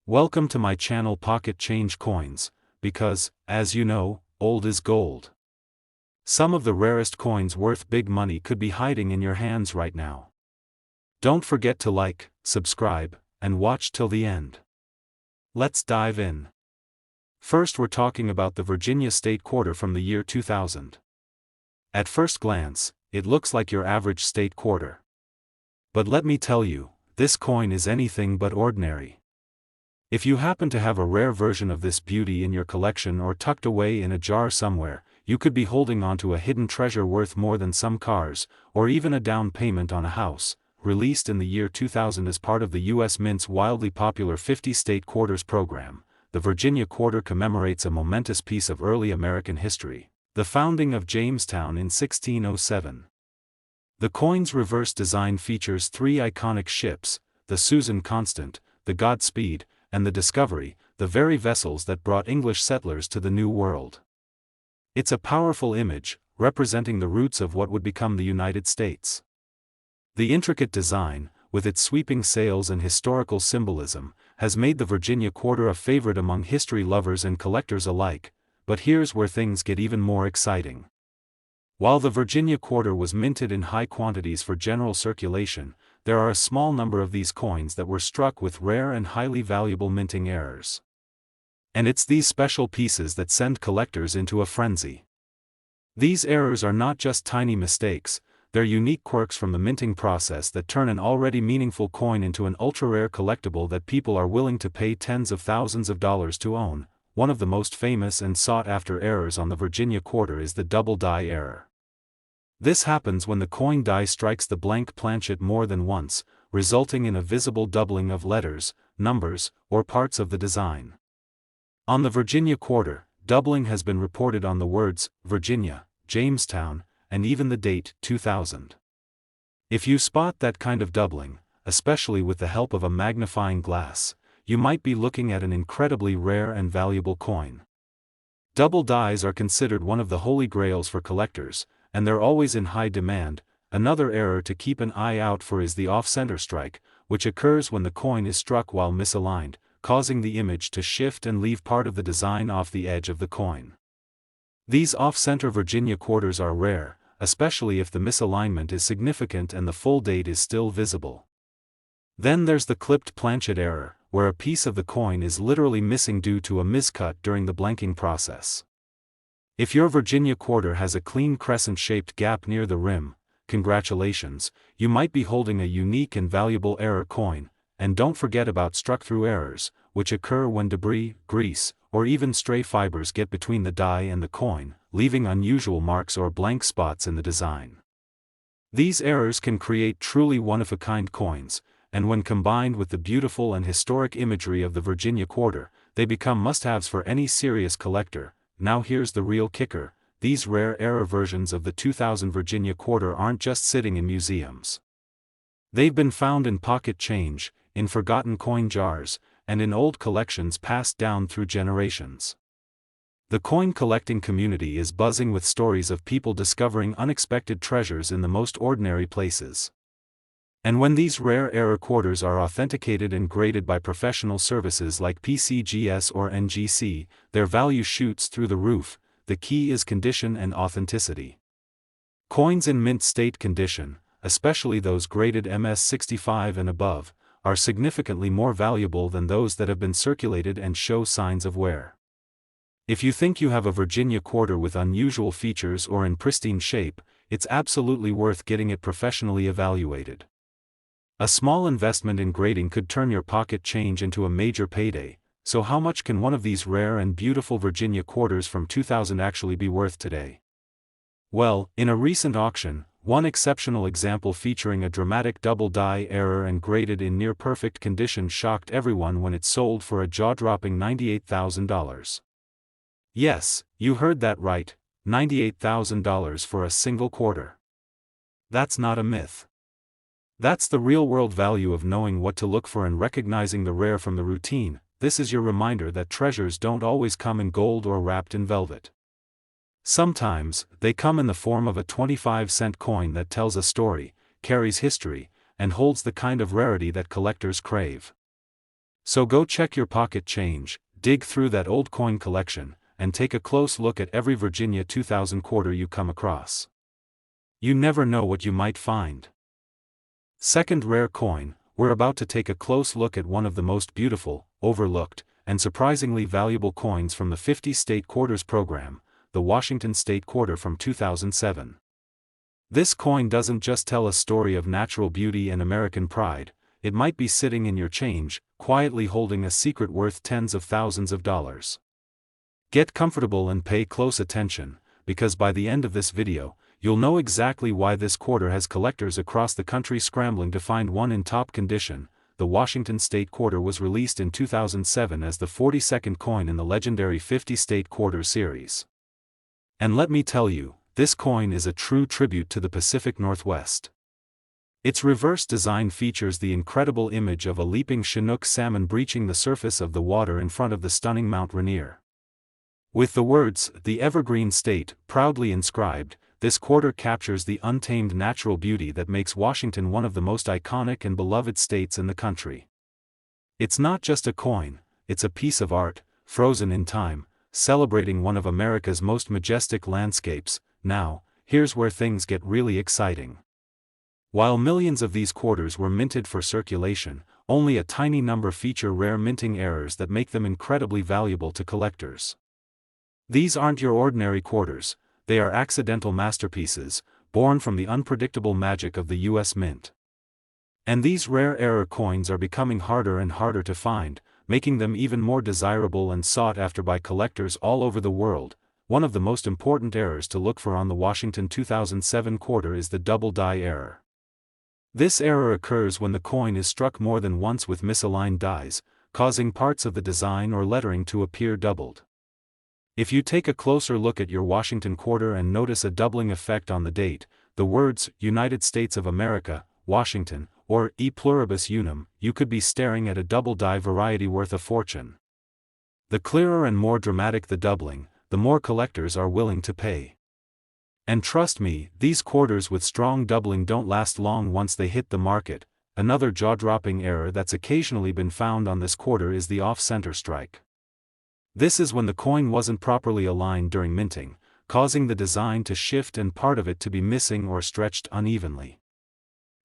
Welcome to my channel Pocket Change Coins, because, as you know, old is gold. Some of the rarest coins worth big money could be hiding in your hands right now. Don't forget to like, subscribe, and watch till the end. Let's dive in. First we're talking about the Virginia State Quarter from the year 2000. At first glance, it looks like your average state quarter. But let me tell you, this coin is anything but ordinary. If you happen to have a rare version of this beauty in your collection or tucked away in a jar somewhere, you could be holding onto a hidden treasure worth more than some cars, or even a down payment on a house. Released in the year 2000 as part of the U.S. Mint's wildly popular 50 State Quarters program, the Virginia Quarter commemorates a momentous piece of early American history, the founding of Jamestown in 1607. The coin's reverse design features three iconic ships, the Susan Constant, the Godspeed, and the Discovery, the very vessels that brought English settlers to the New World. It's a powerful image, representing the roots of what would become the United States. The intricate design, with its sweeping sails and historical symbolism, has made the Virginia Quarter a favorite among history lovers and collectors alike, but here's where things get even more exciting. While the Virginia Quarter was minted in high quantities for general circulation, there are a small number of these coins that were struck with rare and highly valuable minting errors. And it's these special pieces that send collectors into a frenzy. These errors are not just tiny mistakes, they're unique quirks from the minting process that turn an already meaningful coin into an ultra-rare collectible that people are willing to pay tens of thousands of dollars to own. One of the most famous and sought-after errors on the Virginia Quarter is the double die error. This happens when the coin die strikes the blank planchet more than once, resulting in a visible doubling of letters, numbers, or parts of the design. On the Virginia Quarter, doubling has been reported on the words, Virginia, Jamestown, and even the date, 2000. If you spot that kind of doubling, especially with the help of a magnifying glass, you might be looking at an incredibly rare and valuable coin. Double dies are considered one of the holy grails for collectors, and they're always in high demand. Another error to keep an eye out for is the off-center strike, which occurs when the coin is struck while misaligned, causing the image to shift and leave part of the design off the edge of the coin. These off-center Virginia Quarters are rare, especially if the misalignment is significant and the full date is still visible. Then there's the clipped planchet error, where a piece of the coin is literally missing due to a miscut during the blanking process. If your Virginia Quarter has a clean crescent-shaped gap near the rim, congratulations, you might be holding a unique and valuable error coin. And don't forget about struck-through errors, which occur when debris, grease, or even stray fibers get between the die and the coin, leaving unusual marks or blank spots in the design. These errors can create truly one-of-a-kind coins, and when combined with the beautiful and historic imagery of the Virginia Quarter, they become must-haves for any serious collector. Now here's the real kicker: these rare error versions of the 2000 Virginia Quarter aren't just sitting in museums. They've been found in pocket change, in forgotten coin jars, and in old collections passed down through generations. The coin collecting community is buzzing with stories of people discovering unexpected treasures in the most ordinary places. And when these rare error quarters are authenticated and graded by professional services like PCGS or NGC, their value shoots through the roof. The key is condition and authenticity. Coins in mint state condition, especially those graded MS65 and above, are significantly more valuable than those that have been circulated and show signs of wear. If you think you have a Virginia Quarter with unusual features or in pristine shape, it's absolutely worth getting it professionally evaluated. A small investment in grading could turn your pocket change into a major payday. So how much can one of these rare and beautiful Virginia Quarters from 2000 actually be worth today? Well, in a recent auction, one exceptional example featuring a dramatic double die error and graded in near-perfect condition shocked everyone when it sold for a jaw-dropping $98,000. Yes, you heard that right, $98,000 for a single quarter. That's not a myth. That's the real-world value of knowing what to look for and recognizing the rare from the routine. This is your reminder that treasures don't always come in gold or wrapped in velvet. Sometimes, they come in the form of a 25-cent coin that tells a story, carries history, and holds the kind of rarity that collectors crave. So go check your pocket change, dig through that old coin collection, and take a close look at every Virginia 2000 quarter you come across. You never know what you might find. Second rare coin, we're about to take a close look at one of the most beautiful, overlooked, and surprisingly valuable coins from the 50 State Quarters program, the Washington State Quarter from 2007. This coin doesn't just tell a story of natural beauty and American pride, it might be sitting in your change, quietly holding a secret worth tens of thousands of dollars. Get comfortable and pay close attention, because by the end of this video, you'll know exactly why this quarter has collectors across the country scrambling to find one in top condition. The Washington State Quarter was released in 2007 as the 42nd coin in the legendary 50 State Quarter series. And let me tell you, this coin is a true tribute to the Pacific Northwest. Its reverse design features the incredible image of a leaping Chinook salmon breaching the surface of the water in front of the stunning Mount Rainier. With the words, "The Evergreen State," proudly inscribed, this quarter captures the untamed natural beauty that makes Washington one of the most iconic and beloved states in the country. It's not just a coin, it's a piece of art, frozen in time, celebrating one of America's most majestic landscapes. Now, here's where things get really exciting. While millions of these quarters were minted for circulation, only a tiny number feature rare minting errors that make them incredibly valuable to collectors. These aren't your ordinary quarters, they are accidental masterpieces, born from the unpredictable magic of the US Mint. And these rare error coins are becoming harder and harder to find, making them even more desirable and sought after by collectors all over the world. One of the most important errors to look for on the Washington 2007 quarter is the double die error. This error occurs when the coin is struck more than once with misaligned dies, causing parts of the design or lettering to appear doubled. If you take a closer look at your Washington quarter and notice a doubling effect on the date, the words "United States of America, Washington," or "E pluribus unum," you could be staring at a double die variety worth a fortune. The clearer and more dramatic the doubling, the more collectors are willing to pay. And trust me, these quarters with strong doubling don't last long once they hit the market. Another jaw-dropping error that's occasionally been found on this quarter is the off-center strike. This is when the coin wasn't properly aligned during minting, causing the design to shift and part of it to be missing or stretched unevenly.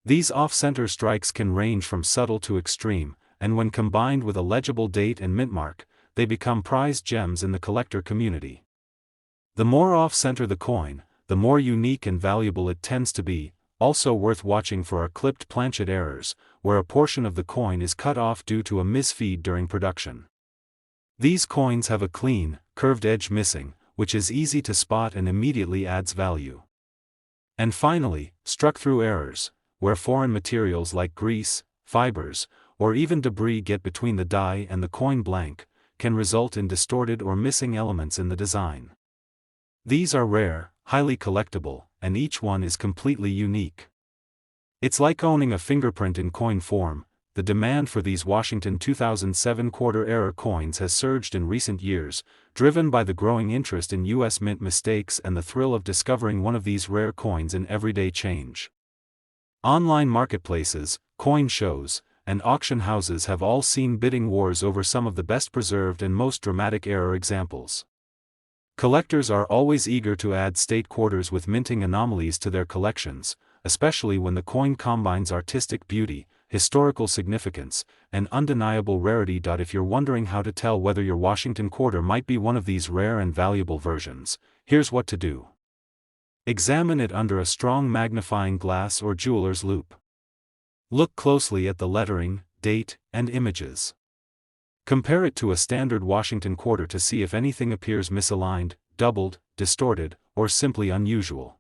These off-center strikes can range from subtle to extreme, and when combined with a legible date and mint mark, they become prized gems in the collector community. The more off-center the coin, the more unique and valuable it tends to be. Also worth watching for are clipped planchet errors, where a portion of the coin is cut off due to a misfeed during production. These coins have a clean, curved edge missing, which is easy to spot and immediately adds value. And finally, struck-through errors, where foreign materials like grease, fibers, or even debris get between the die and the coin blank, can result in distorted or missing elements in the design. These are rare, highly collectible, and each one is completely unique. It's like owning a fingerprint in coin form. The demand for these Washington 2007 quarter error coins has surged in recent years, driven by the growing interest in US Mint mistakes and the thrill of discovering one of these rare coins in everyday change. Online marketplaces, coin shows, and auction houses have all seen bidding wars over some of the best preserved and most dramatic error examples. Collectors are always eager to add state quarters with minting anomalies to their collections, especially when the coin combines artistic beauty, historical significance, and undeniable rarity. If you're wondering how to tell whether your Washington quarter might be one of these rare and valuable versions, here's what to do. Examine it under a strong magnifying glass or jeweler's loupe. Look closely at the lettering, date, and images. Compare it to a standard Washington quarter to see if anything appears misaligned, doubled, distorted, or simply unusual.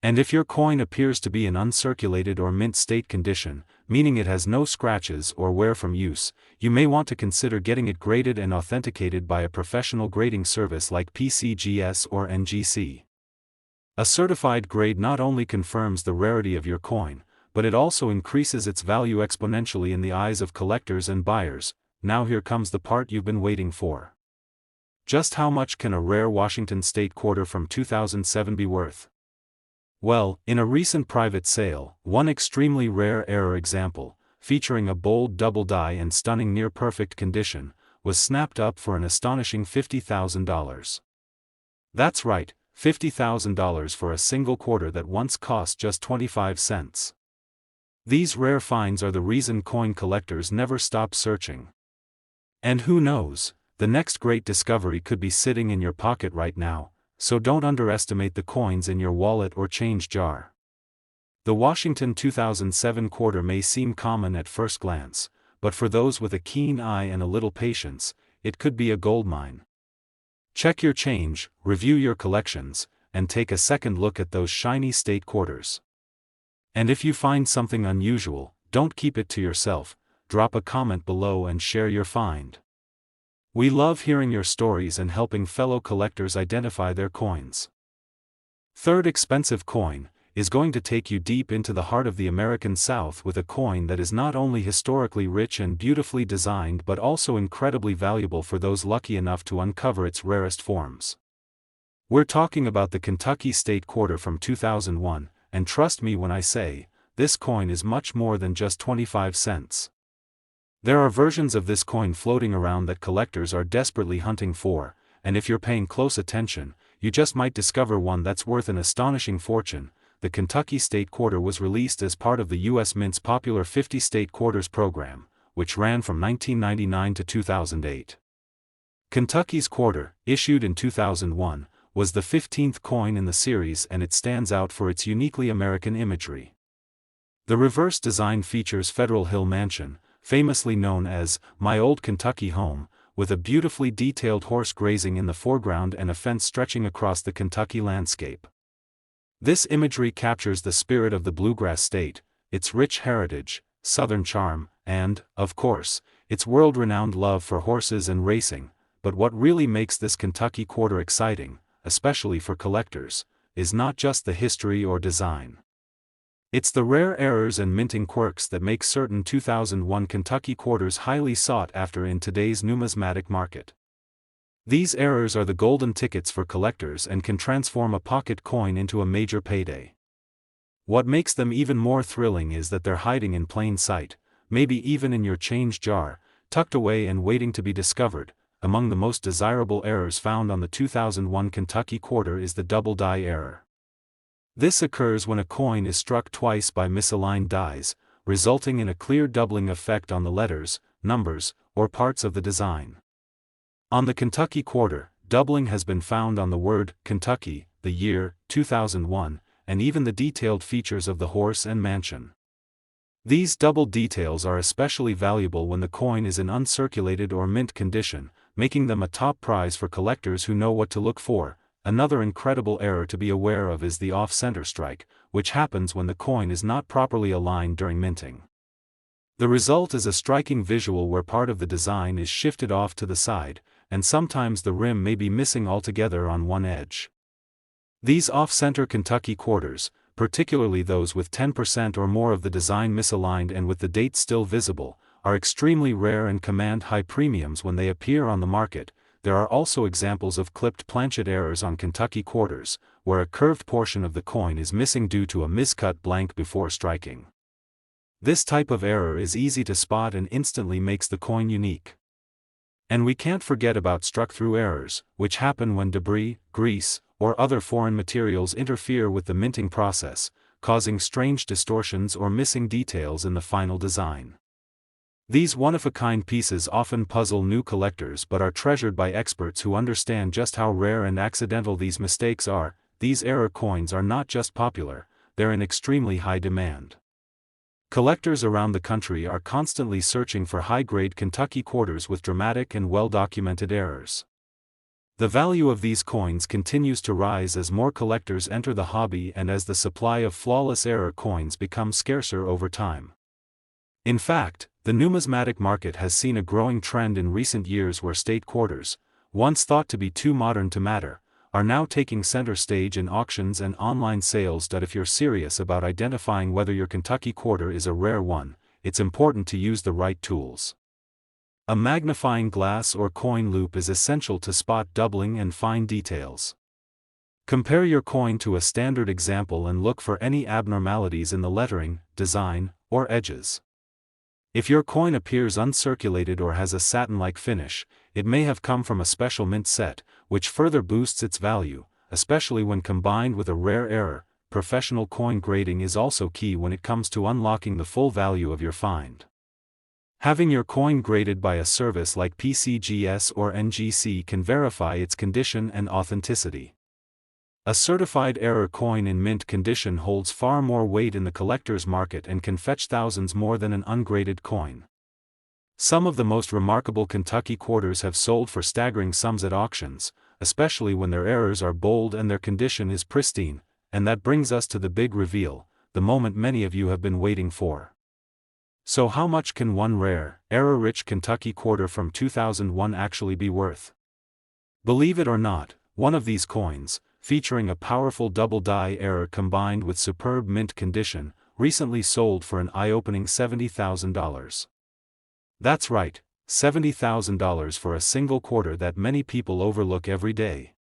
And if your coin appears to be in uncirculated or mint state condition, meaning it has no scratches or wear from use, you may want to consider getting it graded and authenticated by a professional grading service like PCGS or NGC. A certified grade not only confirms the rarity of your coin, but it also increases its value exponentially in the eyes of collectors and buyers. Now here comes the part you've been waiting for. Just how much can a rare Washington State quarter from 2007 be worth? Well, in a recent private sale, one extremely rare error example, featuring a bold double die and stunning near-perfect condition, was snapped up for an astonishing $50,000. That's right, $50,000 for a single quarter that once cost just 25 cents. These rare finds are the reason coin collectors never stop searching. And who knows, the next great discovery could be sitting in your pocket right now, so don't underestimate the coins in your wallet or change jar. The Washington 2007 quarter may seem common at first glance, but for those with a keen eye and a little patience, it could be a goldmine. Check your change, review your collections, and take a second look at those shiny state quarters. And if you find something unusual, don't keep it to yourself, drop a comment below and share your find. We love hearing your stories and helping fellow collectors identify their coins. Third expensive coin is going to take you deep into the heart of the American South with a coin that is not only historically rich and beautifully designed but also incredibly valuable for those lucky enough to uncover its rarest forms. We're talking about the Kentucky State Quarter from 2001, and trust me when I say, this coin is much more than just 25 cents. There are versions of this coin floating around that collectors are desperately hunting for, and if you're paying close attention, you just might discover one that's worth an astonishing fortune. The Kentucky State Quarter was released as part of the U.S. Mint's popular 50 State Quarters program, which ran from 1999 to 2008. Kentucky's quarter, issued in 2001, was the 15th coin in the series and it stands out for its uniquely American imagery. The reverse design features Federal Hill Mansion, famously known as My Old Kentucky Home, with a beautifully detailed horse grazing in the foreground and a fence stretching across the Kentucky landscape. This imagery captures the spirit of the bluegrass state, its rich heritage, southern charm, and, of course, its world-renowned love for horses and racing. But what really makes this Kentucky quarter exciting, especially for collectors, is not just the history or design. It's the rare errors and minting quirks that make certain 2001 Kentucky quarters highly sought after in today's numismatic market. These errors are the golden tickets for collectors and can transform a pocket coin into a major payday. What makes them even more thrilling is that they're hiding in plain sight, maybe even in your change jar, tucked away and waiting to be discovered. Among the most desirable errors found on the 2001 Kentucky quarter is the double die error. This occurs when a coin is struck twice by misaligned dies, resulting in a clear doubling effect on the letters, numbers, or parts of the design. On the Kentucky quarter, doubling has been found on the word Kentucky, the year 2001, and even the detailed features of the horse and mansion. These double details are especially valuable when the coin is in uncirculated or mint condition, making them a top prize for collectors who know what to look for. Another incredible error to be aware of is the off-center strike, which happens when the coin is not properly aligned during minting. The result is a striking visual where part of the design is shifted off to the side, and sometimes the rim may be missing altogether on one edge. These off-center Kentucky quarters, particularly those with 10% or more of the design misaligned and with the date still visible, are extremely rare and command high premiums when they appear on the market. There are also examples of clipped planchet errors on Kentucky quarters, where a curved portion of the coin is missing due to a miscut blank before striking. This type of error is easy to spot and instantly makes the coin unique. And we can't forget about struck-through errors, which happen when debris, grease, or other foreign materials interfere with the minting process, causing strange distortions or missing details in the final design. These one-of-a-kind pieces often puzzle new collectors but are treasured by experts who understand just how rare and accidental these mistakes are. These error coins are not just popular, they're in extremely high demand. Collectors around the country are constantly searching for high-grade Kentucky quarters with dramatic and well-documented errors. The value of these coins continues to rise as more collectors enter the hobby and as the supply of flawless error coins becomes scarcer over time. In fact, the numismatic market has seen a growing trend in recent years where state quarters, once thought to be too modern to matter, are now taking center stage in auctions and online sales. If you're serious about identifying whether your Kentucky quarter is a rare one, it's important to use the right tools. A magnifying glass or coin loop is essential to spot doubling and fine details. Compare your coin to a standard example and look for any abnormalities in the lettering, design, or edges. If your coin appears uncirculated or has a satin-like finish, it may have come from a special mint set, which further boosts its value, especially when combined with a rare error. Professional coin grading is also key when it comes to unlocking the full value of your find. Having your coin graded by a service like PCGS or NGC can verify its condition and authenticity. A certified error coin in mint condition holds far more weight in the collector's market and can fetch thousands more than an ungraded coin. Some of the most remarkable Kentucky quarters have sold for staggering sums at auctions, especially when their errors are bold and their condition is pristine. And that brings us to the big reveal, the moment many of you have been waiting for. So how much can one rare, error-rich Kentucky quarter from 2001 actually be worth? Believe it or not, one of these coins, featuring a powerful double-die error combined with superb mint condition, recently sold for an eye-opening $70,000. That's right, $70,000 for a single quarter that many people overlook every day.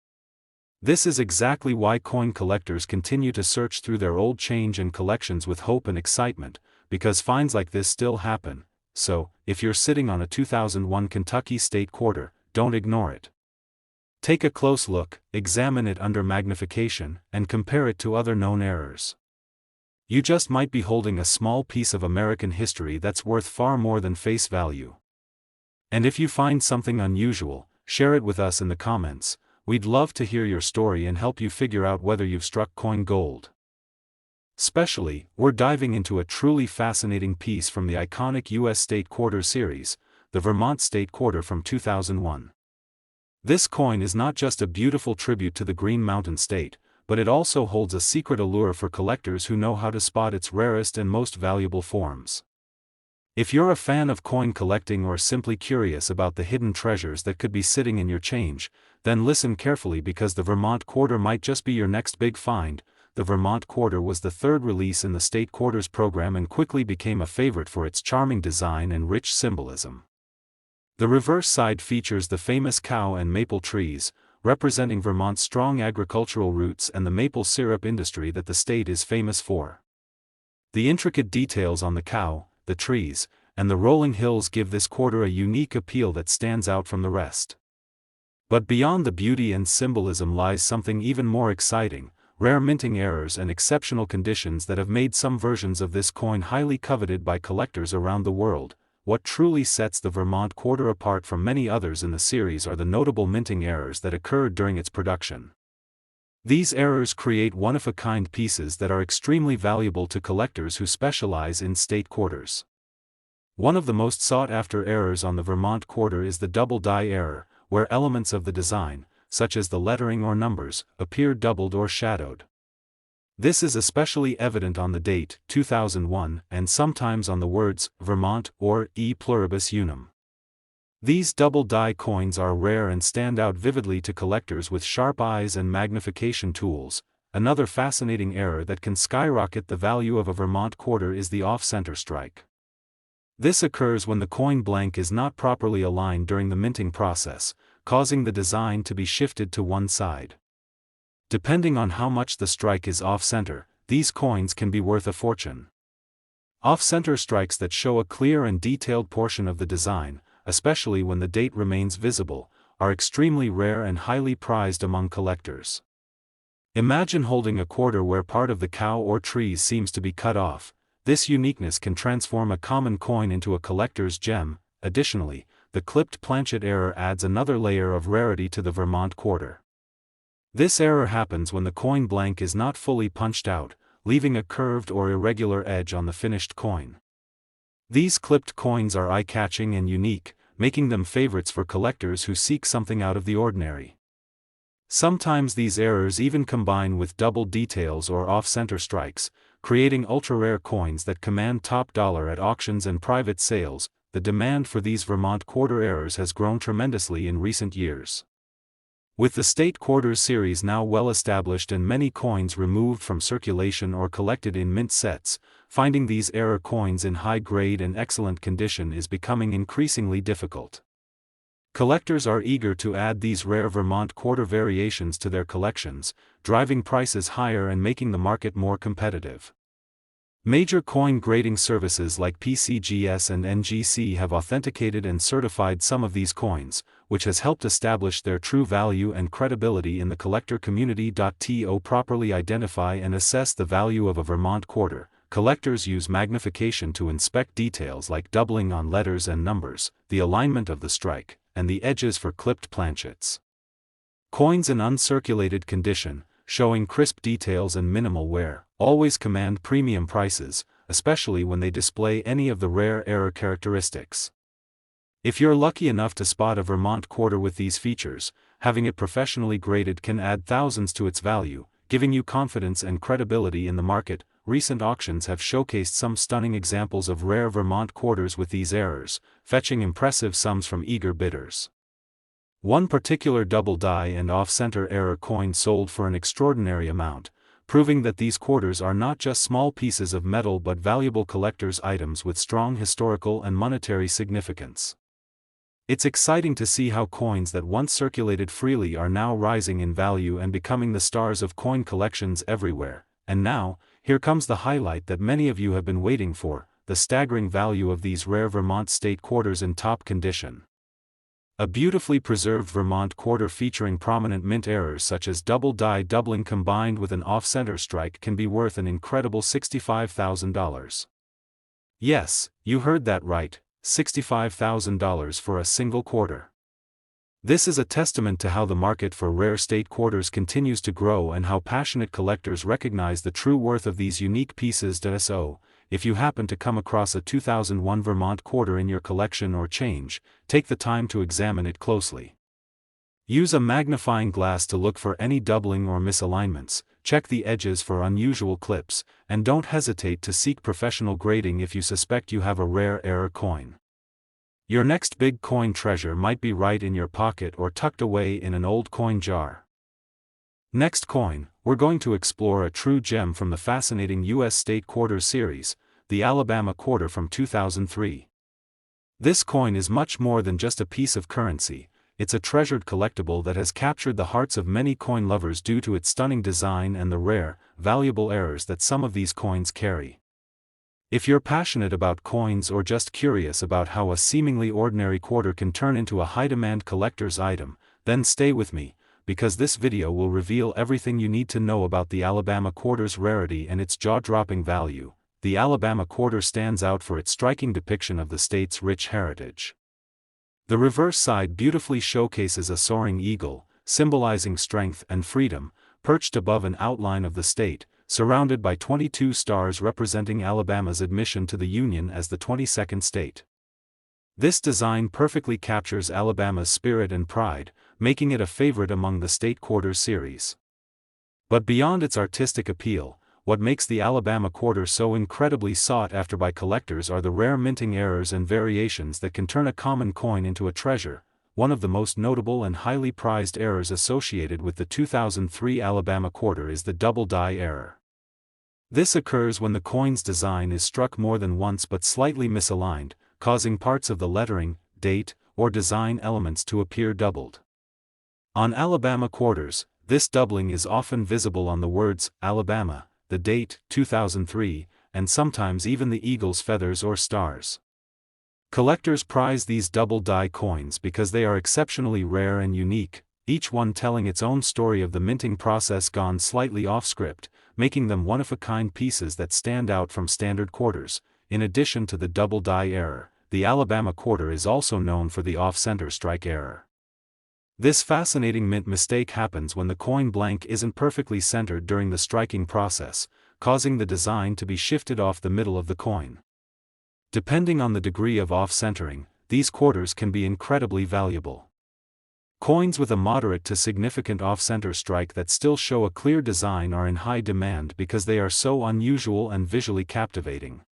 This is exactly why coin collectors continue to search through their old change and collections with hope and excitement, because finds like this still happen. So, if you're sitting on a 2001 Kentucky State quarter, don't ignore it. Take a close look, examine it under magnification, and compare it to other known errors. You just might be holding a small piece of American history that's worth far more than face value. And if you find something unusual, share it with us in the comments. We'd love to hear your story and help you figure out whether you've struck coin gold. Especially, we're diving into a truly fascinating piece from the iconic U.S. State Quarter series, the Vermont State Quarter from 2001. This coin is not just a beautiful tribute to the Green Mountain State, but it also holds a secret allure for collectors who know how to spot its rarest and most valuable forms. If you're a fan of coin collecting or simply curious about the hidden treasures that could be sitting in your change, then listen carefully because the Vermont Quarter might just be your next big find. The Vermont Quarter was the third release in the State Quarters program and quickly became a favorite for its charming design and rich symbolism. The reverse side features the famous cow and maple trees, representing Vermont's strong agricultural roots and the maple syrup industry that the state is famous for. The intricate details on the cow, the trees, and the rolling hills give this quarter a unique appeal that stands out from the rest. But beyond the beauty and symbolism lies something even more exciting: rare minting errors and exceptional conditions that have made some versions of this coin highly coveted by collectors around the world. What truly sets the Vermont Quarter apart from many others in the series are the notable minting errors that occurred during its production. These errors create one-of-a-kind pieces that are extremely valuable to collectors who specialize in state quarters. One of the most sought-after errors on the Vermont Quarter is the double die error, where elements of the design, such as the lettering or numbers, appear doubled or shadowed. This is especially evident on the date, 2001, and sometimes on the words, Vermont, or E pluribus unum. These double die coins are rare and stand out vividly to collectors with sharp eyes and magnification tools. Another fascinating error that can skyrocket the value of a Vermont quarter is the off-center strike. This occurs when the coin blank is not properly aligned during the minting process, causing the design to be shifted to one side. Depending on how much the strike is off-center, these coins can be worth a fortune. Off-center strikes that show a clear and detailed portion of the design, especially when the date remains visible, are extremely rare and highly prized among collectors. Imagine holding a quarter where part of the cow or trees seems to be cut off. This uniqueness can transform a common coin into a collector's gem. Additionally, the clipped planchet error adds another layer of rarity to the Vermont quarter. This error happens when the coin blank is not fully punched out, leaving a curved or irregular edge on the finished coin. These clipped coins are eye-catching and unique, making them favorites for collectors who seek something out of the ordinary. Sometimes these errors even combine with double details or off-center strikes, creating ultra-rare coins that command top dollar at auctions and private sales. The demand for these Vermont quarter errors has grown tremendously in recent years. With the State Quarters series now well established and many coins removed from circulation or collected in mint sets, finding these error coins in high grade and excellent condition is becoming increasingly difficult. Collectors are eager to add these rare Vermont quarter variations to their collections, driving prices higher and making the market more competitive. Major coin grading services like PCGS and NGC have authenticated and certified some of these coins, which has helped establish their true value and credibility in the collector community. To properly identify and assess the value of a Vermont quarter, collectors use magnification to inspect details like doubling on letters and numbers, the alignment of the strike, and the edges for clipped planchets. Coins in uncirculated condition, showing crisp details and minimal wear, always command premium prices, especially when they display any of the rare error characteristics. If you're lucky enough to spot a Vermont quarter with these features, having it professionally graded can add thousands to its value, giving you confidence and credibility in the market. Recent auctions have showcased some stunning examples of rare Vermont quarters with these errors, fetching impressive sums from eager bidders. One particular double die and off-center error coin sold for an extraordinary amount, proving that these quarters are not just small pieces of metal but valuable collector's items with strong historical and monetary significance. It's exciting to see how coins that once circulated freely are now rising in value and becoming the stars of coin collections everywhere. And now, here comes the highlight that many of you have been waiting for, the staggering value of these rare Vermont state quarters in top condition. A beautifully preserved Vermont quarter featuring prominent mint errors such as double die doubling combined with an off-center strike can be worth an incredible $65,000. Yes, you heard that right, $65,000 for a single quarter. This is a testament to how the market for rare state quarters continues to grow and how passionate collectors recognize the true worth of these unique pieces. So, if you happen to come across a 2001 Vermont quarter in your collection or change, take the time to examine it closely. Use a magnifying glass to look for any doubling or misalignments, check the edges for unusual clips, and don't hesitate to seek professional grading if you suspect you have a rare error coin. Your next big coin treasure might be right in your pocket or tucked away in an old coin jar. Next coin, we're going to explore a true gem from the fascinating U.S. State Quarters series, the Alabama Quarter from 2003. This coin is much more than just a piece of currency, it's a treasured collectible that has captured the hearts of many coin lovers due to its stunning design and the rare, valuable errors that some of these coins carry. If you're passionate about coins or just curious about how a seemingly ordinary quarter can turn into a high-demand collector's item, then stay with me, because this video will reveal everything you need to know about the Alabama quarter's rarity and its jaw-dropping value. The Alabama quarter stands out for its striking depiction of the state's rich heritage. The reverse side beautifully showcases a soaring eagle, symbolizing strength and freedom, perched above an outline of the state, surrounded by 22 stars representing Alabama's admission to the Union as the 22nd state. This design perfectly captures Alabama's spirit and pride, making it a favorite among the State Quarters series. But beyond its artistic appeal, what makes the Alabama quarter so incredibly sought after by collectors are the rare minting errors and variations that can turn a common coin into a treasure. One of the most notable and highly prized errors associated with the 2003 Alabama quarter is the double die error. This occurs when the coin's design is struck more than once but slightly misaligned, causing parts of the lettering, date, or design elements to appear doubled. On Alabama quarters, this doubling is often visible on the words Alabama, the date, 2003, and sometimes even the eagle's feathers or stars. Collectors prize these double die coins because they are exceptionally rare and unique, each one telling its own story of the minting process gone slightly off script, making them one-of-a-kind pieces that stand out from standard quarters. In addition to the double die error, the Alabama quarter is also known for the off-center strike error. This fascinating mint mistake happens when the coin blank isn't perfectly centered during the striking process, causing the design to be shifted off the middle of the coin. Depending on the degree of off-centering, these quarters can be incredibly valuable. Coins with a moderate to significant off-center strike that still show a clear design are in high demand because they are so unusual and visually captivating.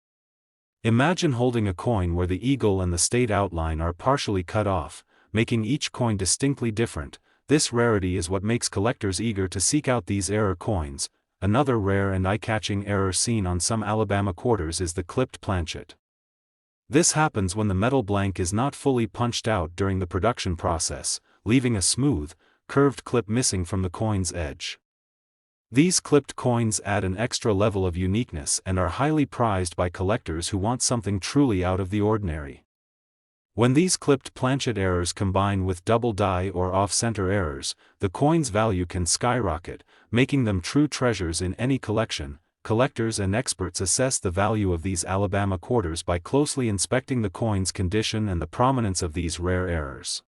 Imagine holding a coin where the eagle and the state outline are partially cut off, making each coin distinctly different. This rarity is what makes collectors eager to seek out these error coins. Another rare and eye-catching error seen on some Alabama quarters is the clipped planchet. This happens when the metal blank is not fully punched out during the production process, leaving a smooth, curved clip missing from the coin's edge. These clipped coins add an extra level of uniqueness and are highly prized by collectors who want something truly out of the ordinary. When these clipped planchet errors combine with double die or off-center errors, the coin's value can skyrocket, making them true treasures in any collection. Collectors and experts assess the value of these Alabama quarters by closely inspecting the coin's condition and the prominence of these rare errors.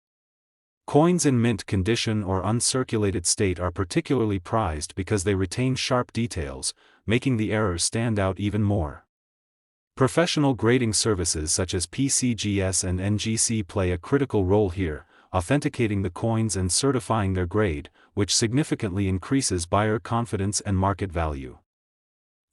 Coins in mint condition or uncirculated state are particularly prized because they retain sharp details, making the errors stand out even more. Professional grading services such as PCGS and NGC play a critical role here, authenticating the coins and certifying their grade, which significantly increases buyer confidence and market value.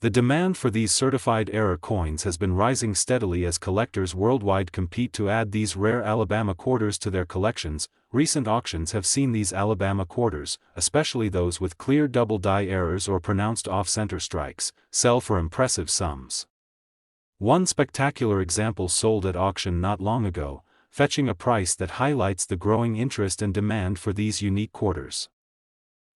The demand for these certified error coins has been rising steadily as collectors worldwide compete to add these rare Alabama quarters to their collections. Recent auctions have seen these Alabama quarters, especially those with clear double die errors or pronounced off-center strikes, sell for impressive sums. One spectacular example sold at auction not long ago, fetching a price that highlights the growing interest and demand for these unique quarters.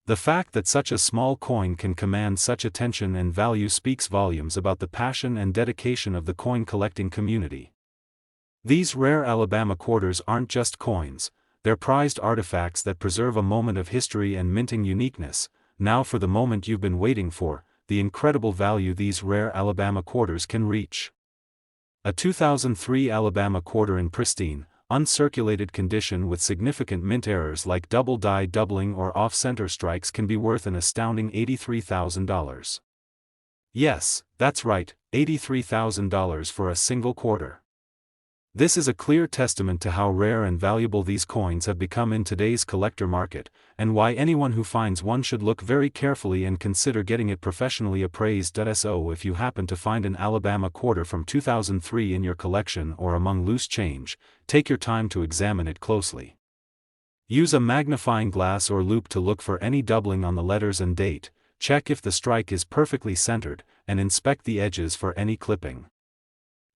The fact that such a small coin can command such attention and value speaks volumes about the passion and dedication of the coin collecting community. These rare Alabama quarters aren't just coins, they're prized artifacts that preserve a moment of history and minting uniqueness. Now for the moment you've been waiting for, the incredible value these rare Alabama quarters can reach. A 2003 Alabama quarter in pristine, uncirculated condition with significant mint errors like double die doubling or off-center strikes can be worth an astounding $83,000. Yes, that's right, $83,000 for a single quarter. This is a clear testament to how rare and valuable these coins have become in today's collector market, and why anyone who finds one should look very carefully and consider getting it professionally appraised. So if you happen to find an Alabama quarter from 2003 in your collection or among loose change, take your time to examine it closely. Use a magnifying glass or loupe to look for any doubling on the letters and date, check if the strike is perfectly centered, and inspect the edges for any clipping.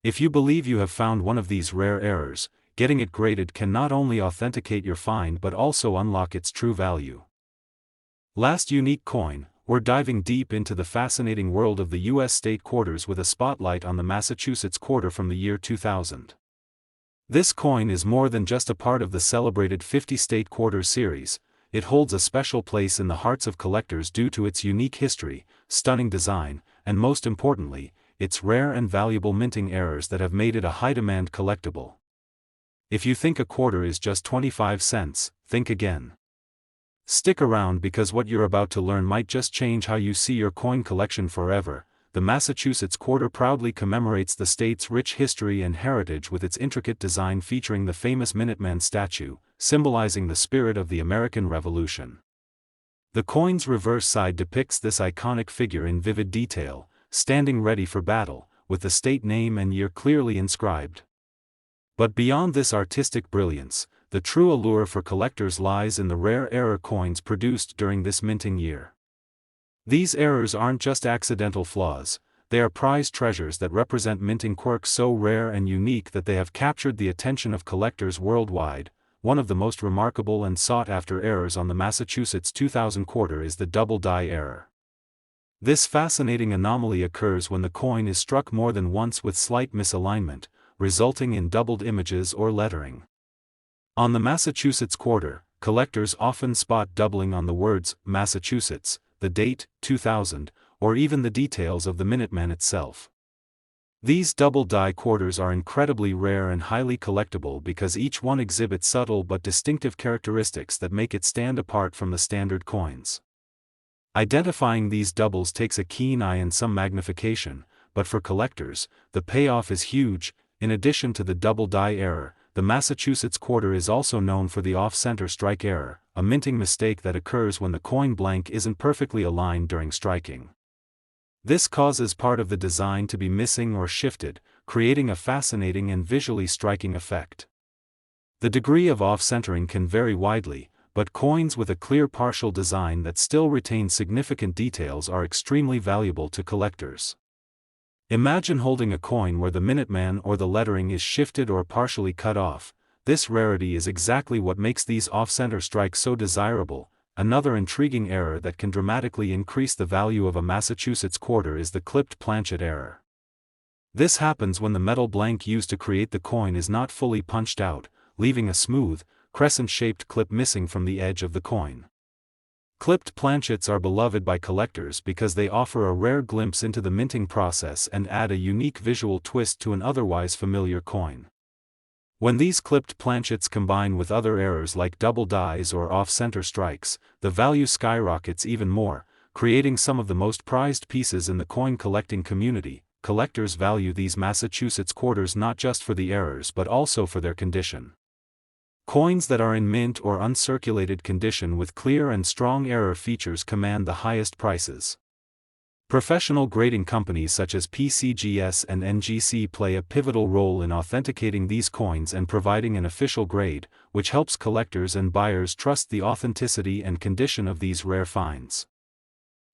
If you believe you have found one of these rare errors, getting it graded can not only authenticate your find but also unlock its true value. Last unique coin, we're diving deep into the fascinating world of the U.S. state quarters with a spotlight on the Massachusetts quarter from the year 2000. This coin is more than just a part of the celebrated 50 state quarter series. It holds a special place in the hearts of collectors due to its unique history, stunning design, and most importantly, its rare and valuable minting errors that have made it a high-demand collectible. If you think a quarter is just 25 cents, think again. Stick around because what you're about to learn might just change how you see your coin collection forever. The Massachusetts quarter proudly commemorates the state's rich history and heritage with its intricate design featuring the famous Minuteman statue, symbolizing the spirit of the American Revolution. The coin's reverse side depicts this iconic figure in vivid detail, standing ready for battle, with the state name and year clearly inscribed. But beyond this artistic brilliance, the true allure for collectors lies in the rare error coins produced during this minting year. These errors aren't just accidental flaws, they are prized treasures that represent minting quirks so rare and unique that they have captured the attention of collectors worldwide. One of the most remarkable and sought-after errors on the Massachusetts 2000 quarter is the double die error. This fascinating anomaly occurs when the coin is struck more than once with slight misalignment, resulting in doubled images or lettering. On the Massachusetts quarter, collectors often spot doubling on the words Massachusetts, the date, 2000, or even the details of the Minuteman itself. These double die quarters are incredibly rare and highly collectible because each one exhibits subtle but distinctive characteristics that make it stand apart from the standard coins. Identifying these doubles takes a keen eye and some magnification, but for collectors, the payoff is huge. In addition to the double die error, the Massachusetts quarter is also known for the off-center strike error, a minting mistake that occurs when the coin blank isn't perfectly aligned during striking. This causes part of the design to be missing or shifted, creating a fascinating and visually striking effect. The degree of off-centering can vary widely, but coins with a clear partial design that still retains significant details are extremely valuable to collectors. Imagine holding a coin where the Minuteman or the lettering is shifted or partially cut off. This rarity is exactly what makes these off-center strikes so desirable. another intriguing error that can dramatically increase the value of a Massachusetts quarter is the clipped planchet error. This happens when the metal blank used to create the coin is not fully punched out, leaving a smooth, crescent-shaped clip missing from the edge of the coin. Clipped planchets are beloved by collectors because they offer a rare glimpse into the minting process and add a unique visual twist to an otherwise familiar coin. When these clipped planchets combine with other errors like double dies or off-center strikes, the value skyrockets even more, creating some of the most prized pieces in the coin collecting community. Collectors value these Massachusetts quarters not just for the errors but also for their condition. Coins that are in mint or uncirculated condition with clear and strong error features command the highest prices. Professional grading companies such as PCGS and NGC play a pivotal role in authenticating these coins and providing an official grade, which helps collectors and buyers trust the authenticity and condition of these rare finds.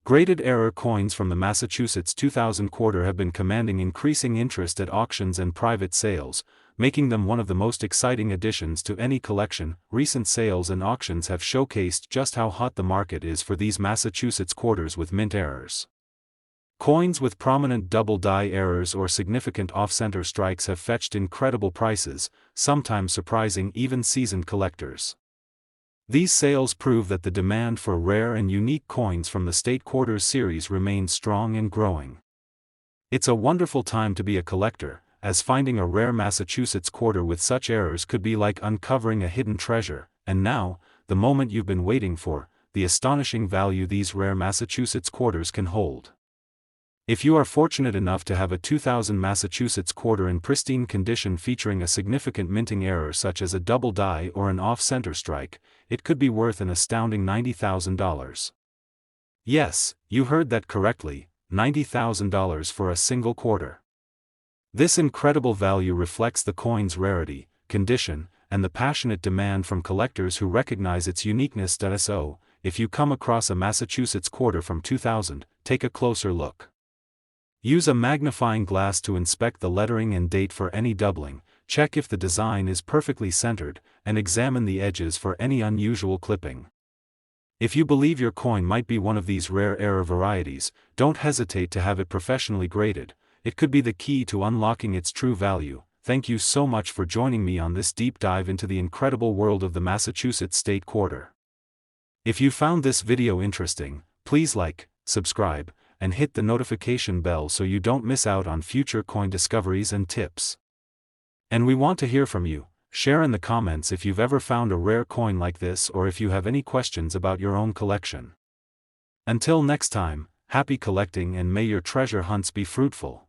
Graded error coins from the Massachusetts 2000 quarter have been commanding increasing interest at auctions and private sales, making them one of the most exciting additions to any collection. Recent sales and auctions have showcased just how hot the market is for these Massachusetts quarters with mint errors. Coins with prominent double die errors or significant off-center strikes have fetched incredible prices, sometimes surprising even seasoned collectors. These sales prove that the demand for rare and unique coins from the State Quarters series remains strong and growing. It's a wonderful time to be a collector, as finding a rare Massachusetts quarter with such errors could be like uncovering a hidden treasure. And now, the moment you've been waiting for, the astonishing value these rare Massachusetts quarters can hold. If you are fortunate enough to have a 2000 Massachusetts quarter in pristine condition featuring a significant minting error such as a double die or an off-center strike, it could be worth an astounding $90,000. Yes, you heard that correctly, $90,000 for a single quarter. This incredible value reflects the coin's rarity, condition, and the passionate demand from collectors who recognize its uniqueness. So, if you come across a Massachusetts quarter from 2000, take a closer look. Use a magnifying glass to inspect the lettering and date for any doubling, check if the design is perfectly centered, and examine the edges for any unusual clipping. If you believe your coin might be one of these rare error varieties, don't hesitate to have it professionally graded. It could be the key to unlocking its true value. Thank you so much for joining me on this deep dive into the incredible world of the Massachusetts State Quarter. If you found this video interesting, please like, subscribe, and hit the notification bell so you don't miss out on future coin discoveries and tips. And we want to hear from you. Share in the comments if you've ever found a rare coin like this or if you have any questions about your own collection. Until next time, happy collecting and may your treasure hunts be fruitful.